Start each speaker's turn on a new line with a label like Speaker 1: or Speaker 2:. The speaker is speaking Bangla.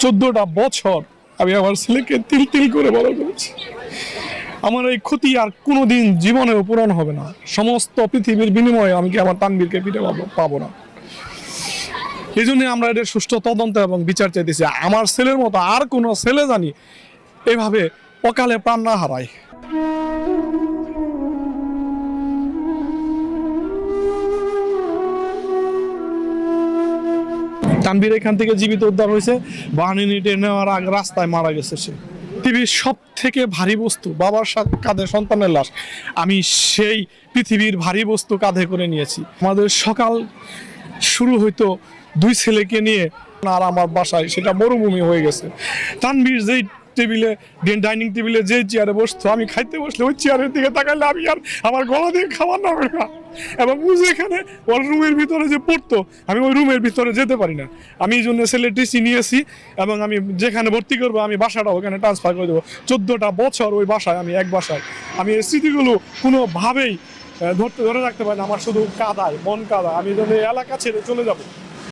Speaker 1: 14টা বছর আমি আমার ছেলেকে তিল তিল করে বড় করেছি। আমার এই ক্ষতি আর কোনোদিন জীবনেও পূরণ হবে না। সমস্ত পৃথিবীর বিনিময়ে আমি কি আমার তানবীরকে ফিরে পাবো না। এই জন্য আমরা এদের সুষ্ঠু তদন্ত এবং বিচার চাইতেছি। আমার ছেলের মতো আর কোনো ছেলে জানি এইভাবে অকালে প্রাণ না হারায়। তানবীর এখান থেকে জীবিত উদ্ধার হয়েছে, বাহিনী নিতে নেওয়ার আগে রাস্তায় মারা গেছে সে। পৃথিবীর সব থেকে ভারী বস্তু বাবার কাঁধে সন্তানের লাশ, আমি সেই পৃথিবীর ভারী বস্তু কাঁধে করে নিয়েছি। আমাদের সকাল শুরু হইতো 2 ছেলেকে নিয়ে, আর আমার বাসায় সেটা মরুভূমি হয়ে গেছে। তানবীর যেই টেবিলে, ডাইনিং টেবিলে যে চেয়ারে বসতো, আমি খাইতে বসলে ওই চেয়ারের দিকে তাকাইলে আমি আর আমার গলা দিয়ে খাবার নামে না। এবং ও যেখানে ওর রুমের ভিতরে যে পড়তো, আমি ওই রুমের ভিতরে যেতে পারি না। আমি এই জন্য ছেলে টিসি নিয়েছি এবং আমি যেখানে ভর্তি করবো আমি বাসাটা ওখানে ট্রান্সফার করে দেবো। 14টা বছর ওই বাসায়, আমি এক বাসায়। আমি এই স্মৃতিগুলো কোনোভাবেই ধরে রাখতে পারি না। আমার শুধু কাঁদায়, মন কাঁদায়। আমি এই জন্য এলাকা ছেড়ে চলে যাবো।